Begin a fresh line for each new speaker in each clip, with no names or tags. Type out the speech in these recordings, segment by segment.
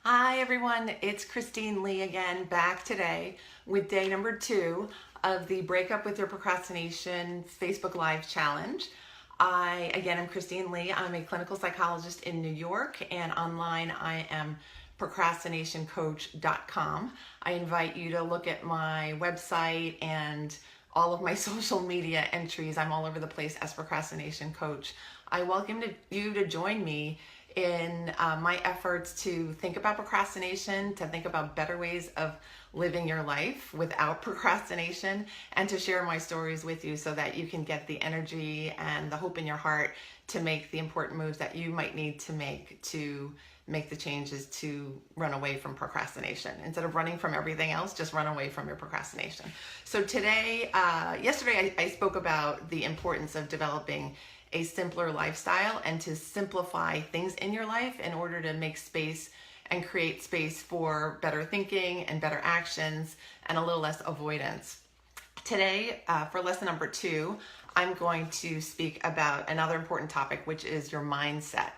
Hi everyone, it's Christine Lee again, back today with day number 2 of the Breakup with Your Procrastination Facebook Live Challenge. Again, I'm Christine Lee. I'm a clinical psychologist in New York, and online I am procrastinationcoach.com. I invite you to look at my website and all of my social media entries. I'm all over the place as Procrastination Coach. I welcome you to join me in my efforts to think about procrastination, to think about better ways of living your life without procrastination, and to share my stories with you so that you can get the energy and the hope in your heart to make the important moves that you might need to make the changes to run away from procrastination. Instead of running from everything else, just run away from your procrastination. So yesterday I spoke about the importance of developing a simpler lifestyle and to simplify things in your life in order to make space and create space for better thinking and better actions and a little less avoidance. Today, for lesson number 2, I'm going to speak about another important topic, which is your mindset.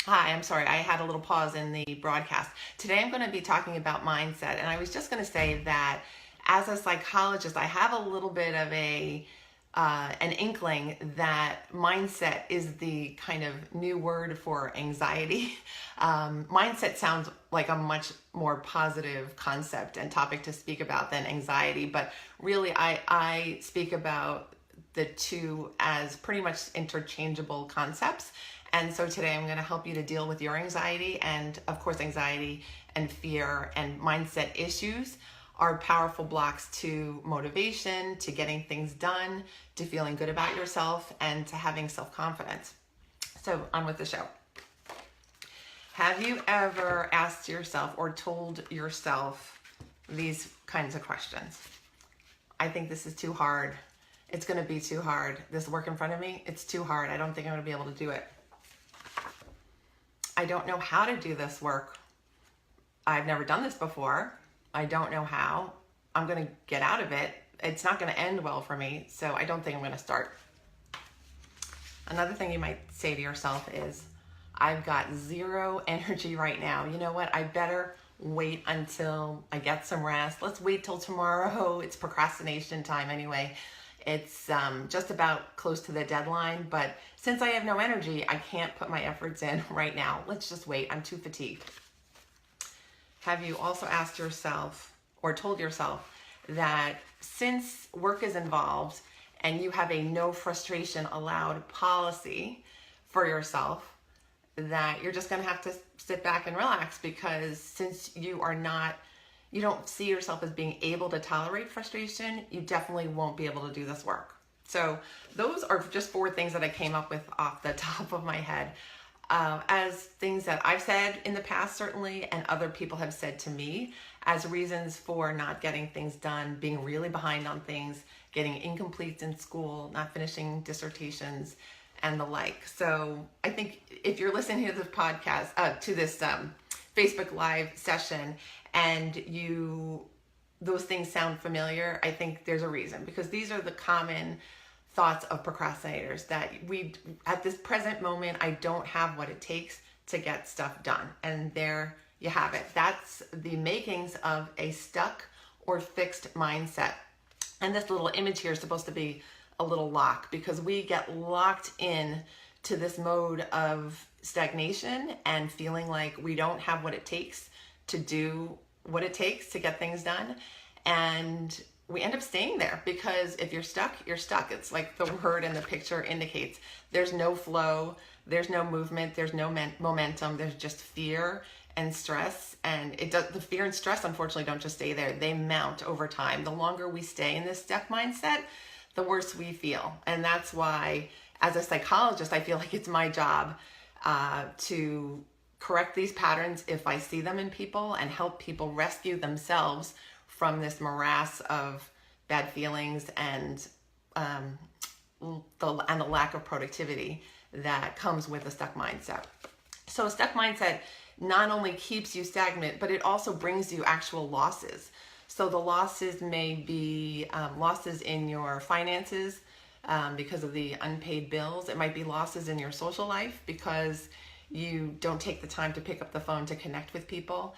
Hi, I'm sorry, I had a little pause in the broadcast. Today I'm going to be talking about mindset, and I was just going to say that as a psychologist, I have a little bit of an inkling that mindset is the kind of new word for anxiety. Mindset sounds like a much more positive concept and topic to speak about than anxiety, but really I speak about the two as pretty much interchangeable concepts. And so today I'm going to help you to deal with your anxiety, and of course anxiety and fear and mindset issues are powerful blocks to motivation, to getting things done, to feeling good about yourself, and to having self-confidence. So on with the show. Have you ever asked yourself or told yourself these kinds of questions? I think this is too hard. It's going to be too hard. This work in front of me, it's too hard. I don't think I'm going to be able to do it. I don't know how to do this work. I've never done this before. I don't know how. I'm going to get out of it. It's not going to end well for me, so I don't think I'm going to start. Another thing you might say to yourself is, I've got zero energy right now. You know what? I better wait until I get some rest. Let's wait till tomorrow. It's procrastination time anyway. It's just about close to the deadline, but since I have no energy, I can't put my efforts in right now. Let's just wait. I'm too fatigued. Have you also asked yourself or told yourself that since work is involved and you have a no frustration allowed policy for yourself, that you're just going to have to sit back and relax, because since you don't see yourself as being able to tolerate frustration, you definitely won't be able to do this work. So those are just 4 things that I came up with off the top of my head. As things that I've said in the past, certainly, and other people have said to me as reasons for not getting things done, being really behind on things, getting incompletes in school, not finishing dissertations, and the like. So I think if you're listening to this podcast, to this Facebook Live session, and those things sound familiar, I think there's a reason, because these are the common thoughts of procrastinators, that at this present moment, I don't have what it takes to get stuff done. And there you have it. That's the makings of a stuck or fixed mindset. And this little image here is supposed to be a little lock, because we get locked in to this mode of stagnation and feeling like we don't have what it takes to do what it takes to get things done. And we end up staying there, because if you're stuck, you're stuck. It's like the word in the picture indicates. There's no flow, there's no movement, there's no momentum, there's just fear and stress. And the fear and stress, unfortunately, don't just stay there. They mount over time. The longer we stay in this stuck mindset, the worse we feel. And that's why, as a psychologist, I feel like it's my job to correct these patterns if I see them in people, and help people rescue themselves from this morass of bad feelings and the lack of productivity that comes with a stuck mindset. So a stuck mindset not only keeps you stagnant, but it also brings you actual losses. So the losses may be losses in your finances because of the unpaid bills. It might be losses in your social life because You don't take the time to pick up the phone to connect with people.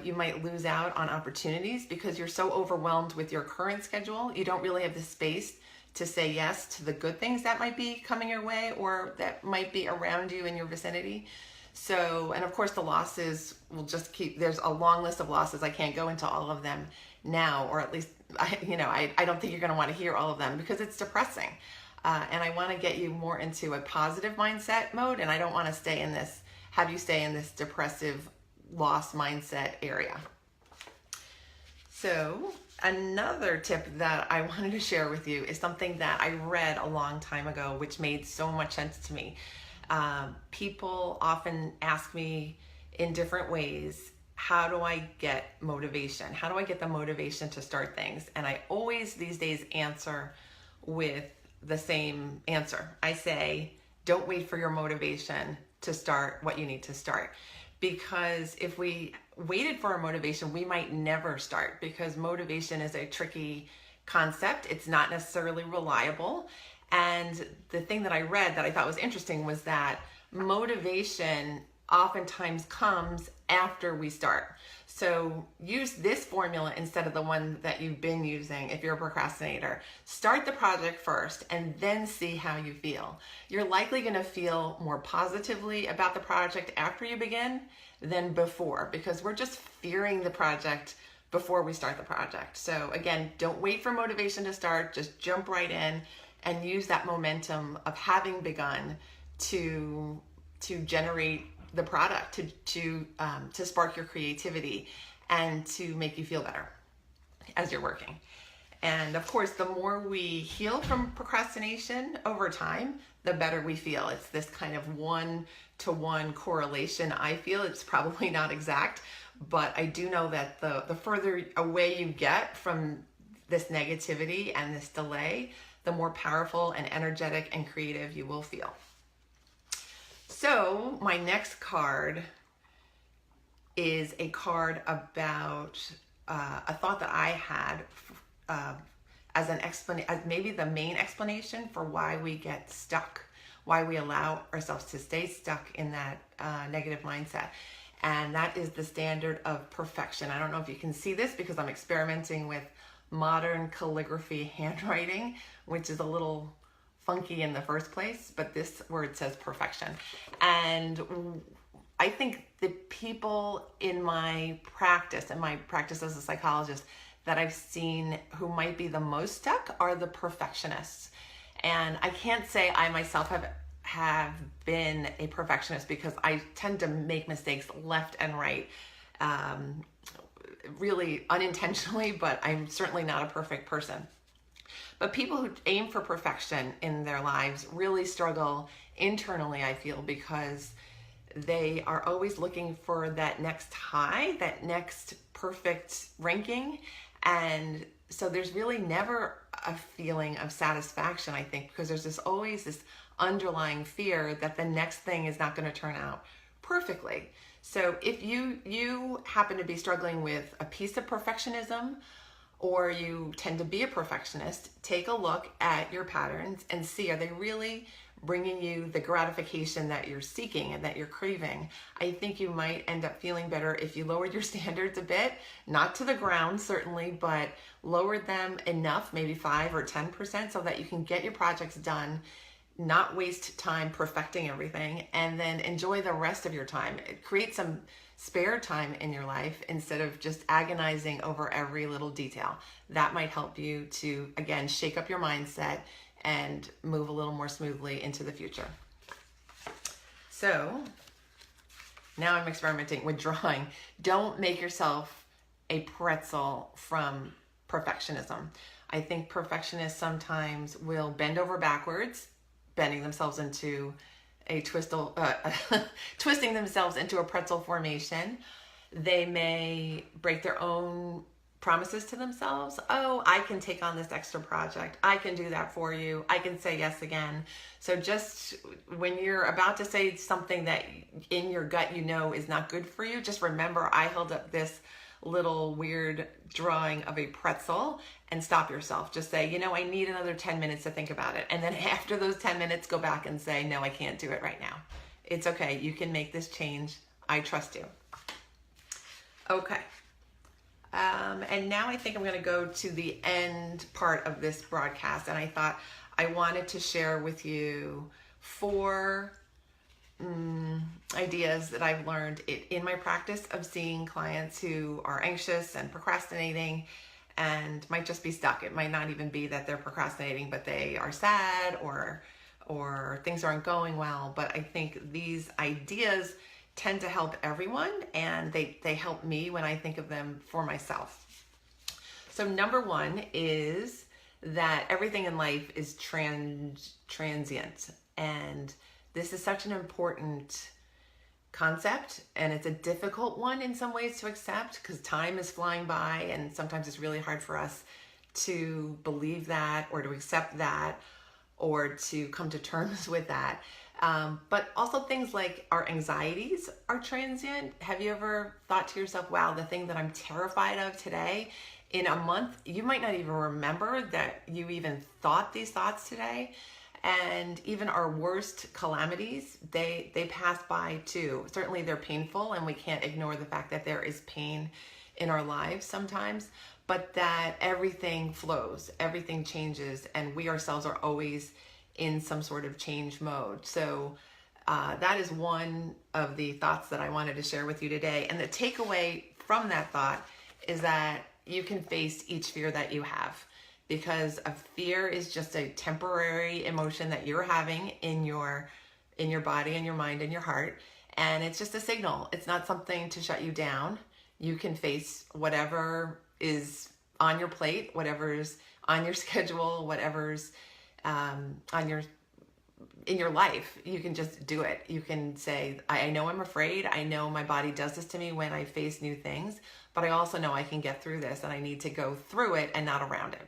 You might lose out on opportunities because you're so overwhelmed with your current schedule. You don't really have the space to say yes to the good things that might be coming your way or that might be around you in your vicinity. So, and of course the losses will just keep, there's a long list of losses. I can't go into all of them now, or at least, I don't think you're going to want to hear all of them because it's depressing. And I want to get you more into a positive mindset mode. And I don't want to have you stay in this depressive loss mindset area. So another tip that I wanted to share with you is something that I read a long time ago, which made so much sense to me. People often ask me in different ways, how do I get motivation? How do I get the motivation to start things? And I always these days answer with the same answer. I say, don't wait for your motivation to start what you need to start. Because if we waited for our motivation, we might never start, because motivation is a tricky concept. It's not necessarily reliable. And the thing that I read that I thought was interesting was that motivation oftentimes comes after we start. So use this formula instead of the one that you've been using if you're a procrastinator. Start the project first and then see how you feel. You're likely going to feel more positively about the project after you begin than before, because we're just fearing the project before we start the project. So again, don't wait for motivation to start. Just jump right in and use that momentum of having begun to generate the product, to spark your creativity and to make you feel better as you're working. And of course, the more we heal from procrastination over time, the better we feel. It's this kind of one-to-one correlation. I feel it's probably not exact, but I do know that the further away you get from this negativity and this delay, the more powerful and energetic and creative you will feel. So my next card is a card about a thought that I had as an explanation, as maybe the main explanation for why we get stuck, why we allow ourselves to stay stuck in that negative mindset. And that is the standard of perfection. I don't know if you can see this because I'm experimenting with modern calligraphy handwriting, which is a little funky in the first place, but this word says perfection. And I think the people in my practice as a psychologist that I've seen who might be the most stuck are the perfectionists. And I can't say I myself have been a perfectionist, because I tend to make mistakes left and right, really unintentionally, but I'm certainly not a perfect person. But people who aim for perfection in their lives really struggle internally, I feel, because they are always looking for that next high, that next perfect ranking. And so there's really never a feeling of satisfaction, I think, because there's always this underlying fear that the next thing is not going to turn out perfectly. So if you happen to be struggling with a piece of perfectionism, or you tend to be a perfectionist, take a look at your patterns and see, are they really bringing you the gratification that you're seeking and that you're craving? I think you might end up feeling better if you lowered your standards a bit, not to the ground certainly, but lowered them enough, maybe 5 or 10%, so that you can get your projects done, not waste time perfecting everything, and then enjoy the rest of your time. Create some spare time in your life instead of just agonizing over every little detail. That might help you to, again, shake up your mindset and move a little more smoothly into the future. So now I'm experimenting with drawing. Don't make yourself a pretzel from perfectionism. I think perfectionists sometimes will bend over backwards, bending themselves into twisting themselves into a pretzel formation. They may break their own promises to themselves. Oh, I can take on this extra project. I can do that for you. I can say yes again. So just when you're about to say something that in your gut you know is not good for you, just remember I held up this little weird drawing of a pretzel, and stop yourself. Just say, I need another 10 minutes to think about it. And then after those 10 minutes, go back and say, no, I can't do it right now. It's okay. You can make this change. I trust you. Okay. And now I think I'm going to go to the end part of this broadcast. And I thought I wanted to share with you 4 ideas that I've learned in my practice of seeing clients who are anxious and procrastinating and might just be stuck. It might not even be that they're procrastinating, but they are sad or things aren't going well. But I think these ideas tend to help everyone, and they help me when I think of them for myself. So number 1 is that everything in life is transient, and this is such an important concept, and it's a difficult one in some ways to accept because time is flying by, and sometimes it's really hard for us to believe that or to accept that or to come to terms with that. But also things like our anxieties are transient. Have you ever thought to yourself, wow, the thing that I'm terrified of today, in a month, you might not even remember that you even thought these thoughts today. And even our worst calamities, they pass by too. Certainly they're painful, and we can't ignore the fact that there is pain in our lives sometimes, but that everything flows, everything changes, and we ourselves are always in some sort of change mode. So that is one of the thoughts that I wanted to share with you today. And the takeaway from that thought is that you can face each fear that you have, because a fear is just a temporary emotion that you're having in your body and your mind and your heart. And it's just a signal. It's not something to shut you down. You can face whatever is on your plate, whatever's on your schedule, whatever's in your life. You can just do it. You can say, I know I'm afraid. I know my body does this to me when I face new things, but I also know I can get through this, and I need to go through it and not around it.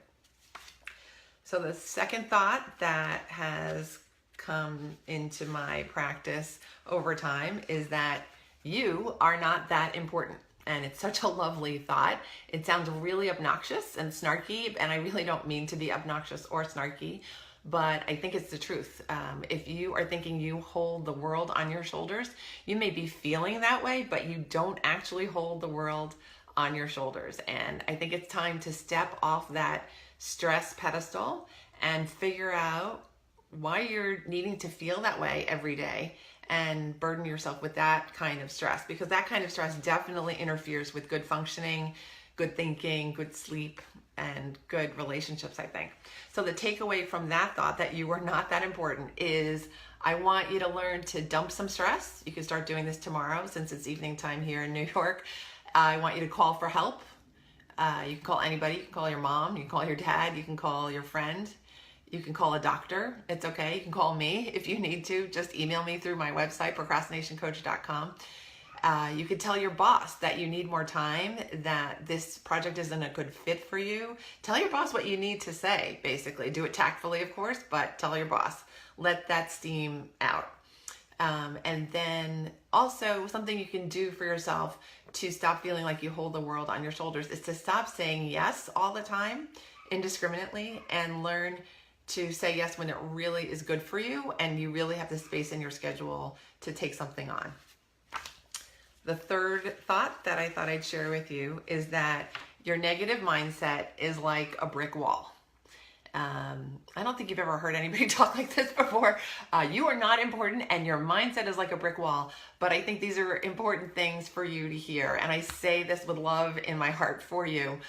So the second thought that has come into my practice over time is that you are not that important. And it's such a lovely thought. It sounds really obnoxious and snarky, and I really don't mean to be obnoxious or snarky, but I think it's the truth. If you are thinking you hold the world on your shoulders, you may be feeling that way, but you don't actually hold the world on your shoulders. And I think it's time to step off that stress pedestal and figure out why you're needing to feel that way every day and burden yourself with that kind of stress, because that kind of stress definitely interferes with good functioning, good thinking, good sleep, and good relationships, I think. So the takeaway from that thought that you are not that important is I want you to learn to dump some stress. You can start doing this tomorrow since it's evening time here in New York. I want you to call for help. You can call anybody. You can call your mom. You can call your dad. You can call your friend. You can call a doctor. It's okay. You can call me if you need to. Just email me through my website, procrastinationcoach.com. You could tell your boss that you need more time, that this project isn't a good fit for you. Tell your boss what you need to say, basically. Do it tactfully, of course, but tell your boss. Let that steam out. And then also something you can do for yourself to stop feeling like you hold the world on your shoulders is to stop saying yes all the time indiscriminately and learn to say yes when it really is good for you and you really have the space in your schedule to take something on. The third thought that I thought I'd share with you is that your negative mindset is like a brick wall. I don't think you've ever heard anybody talk like this before. You are not important and your mindset is like a brick wall, but I think these are important things for you to hear. And I say this with love in my heart for you.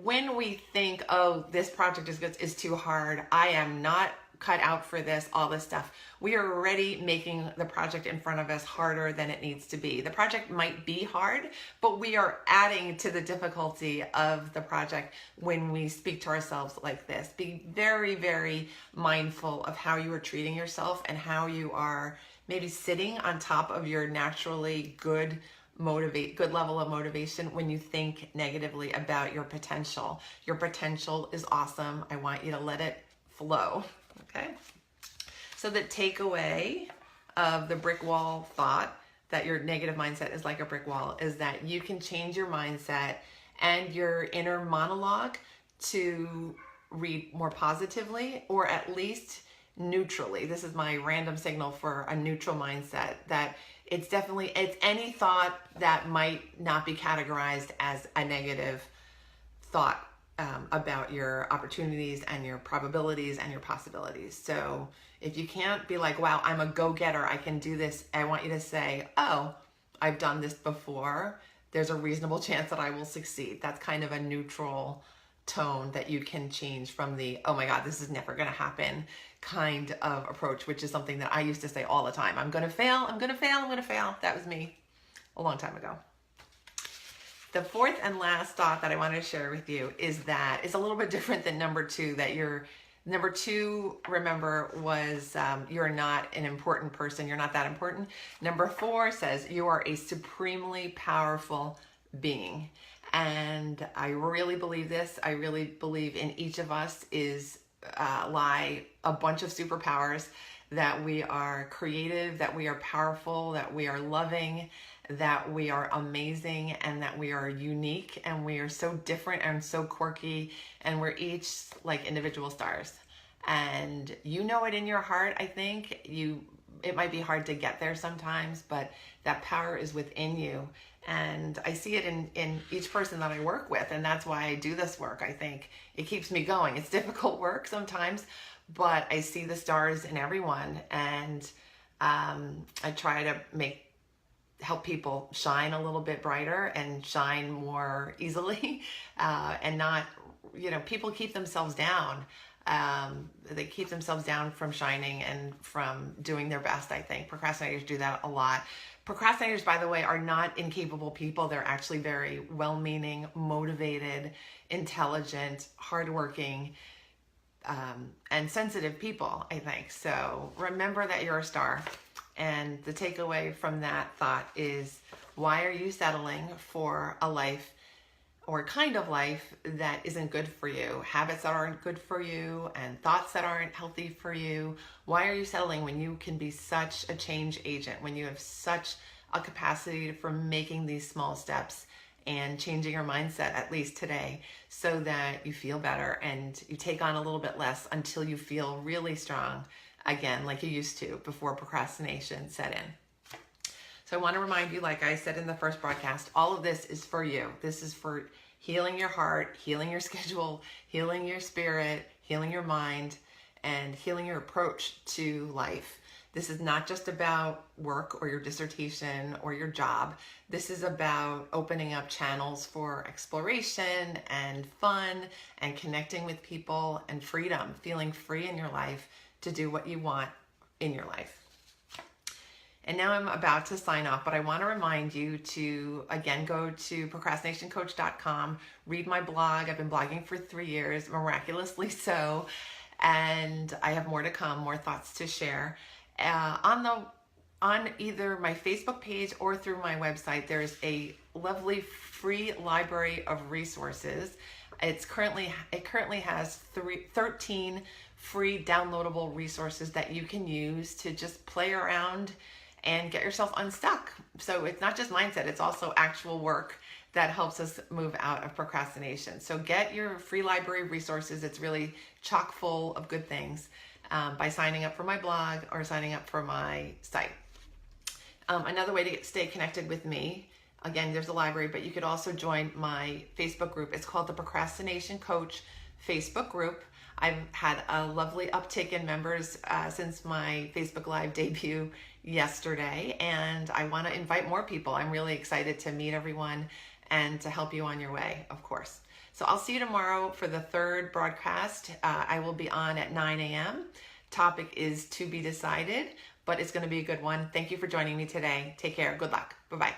When we think, oh, this project is too hard, I am not cut out for this, all this stuff, we are already making the project in front of us harder than it needs to be. The project might be hard, but we are adding to the difficulty of the project when we speak to ourselves like this. Be very, very mindful of how you are treating yourself and how you are maybe sitting on top of your naturally good level of motivation when you think negatively about your potential. Your potential is awesome. I want you to let it flow. Okay? So the takeaway of the brick wall thought that your negative mindset is like a brick wall is that you can change your mindset and your inner monologue to read more positively, or at least neutrally. This is my random signal for a neutral mindset, that it's any thought that might not be categorized as a negative thought about your opportunities and your probabilities and your possibilities. So if you can't be like, wow, I'm a go-getter, I can do this, I want you to say, oh, I've done this before. There's a reasonable chance that I will succeed. That's kind of a neutral tone that you can change from the, oh my God, this is never going to happen kind of approach, which is something that I used to say all the time. I'm going to fail, I'm going to fail, I'm going to fail. That was me a long time ago. The fourth and last thought that I wanted to share with you is that it's a little bit different than number two, that number two, remember, was you're not an important person. You're not that important. Number four says you are a supremely powerful being. And I really believe this. I really believe in each of us lie a bunch of superpowers, that we are creative, that we are powerful, that we are loving, that we are amazing, and that we are unique, and we are so different and so quirky, and we're each like individual stars. And you know it in your heart, I think. It might be hard to get there sometimes, but that power is within you. And I see it in each person that I work with, and that's why I do this work. I think it keeps me going. It's difficult work sometimes, but I see the stars in everyone, and I try to help people shine a little bit brighter and shine more easily, and not, people keep themselves down. They keep themselves down from shining and from doing their best, I think. Procrastinators do that a lot. Procrastinators, by the way, are not incapable people. They're actually very well-meaning, motivated, intelligent, hardworking, and sensitive people, I think. So remember that you're a star. And the takeaway from that thought is, why are you settling for a life or a kind of life that isn't good for you, habits that aren't good for you, and thoughts that aren't healthy for you? Why are you settling when you can be such a change agent, when you have such a capacity for making these small steps and changing your mindset, at least today, so that you feel better and you take on a little bit less until you feel really strong again, like you used to before procrastination set in? So I want to remind you, like I said in the first broadcast, all of this is for you. This is for healing your heart, healing your schedule, healing your spirit, healing your mind, and healing your approach to life. This is not just about work or your dissertation or your job. This is about opening up channels for exploration and fun and connecting with people and freedom, feeling free in your life to do what you want in your life. And now I'm about to sign off, but I want to remind you to, again, go to procrastinationcoach.com, read my blog. I've been blogging for 3 years, miraculously so, and I have more to come, more thoughts to share. On either my Facebook page or through my website, there's a lovely free library of resources. It currently has 13 free downloadable resources that you can use to just play around and get yourself unstuck. So it's not just mindset, it's also actual work that helps us move out of procrastination. So get your free library of resources. It's really chock full of good things by signing up for my blog or signing up for my site. Another way to stay connected with me, again, there's a library, but you could also join my Facebook group. It's called the Procrastination Coach Facebook group. I've had a lovely uptick in members since my Facebook Live debut yesterday, and I want to invite more people. I'm really excited to meet everyone and to help you on your way, of course. So I'll see you tomorrow for the third broadcast. I will be on at 9 a.m. Topic is to be decided, but it's going to be a good one. Thank you for joining me today. Take care. Good luck. Bye-bye.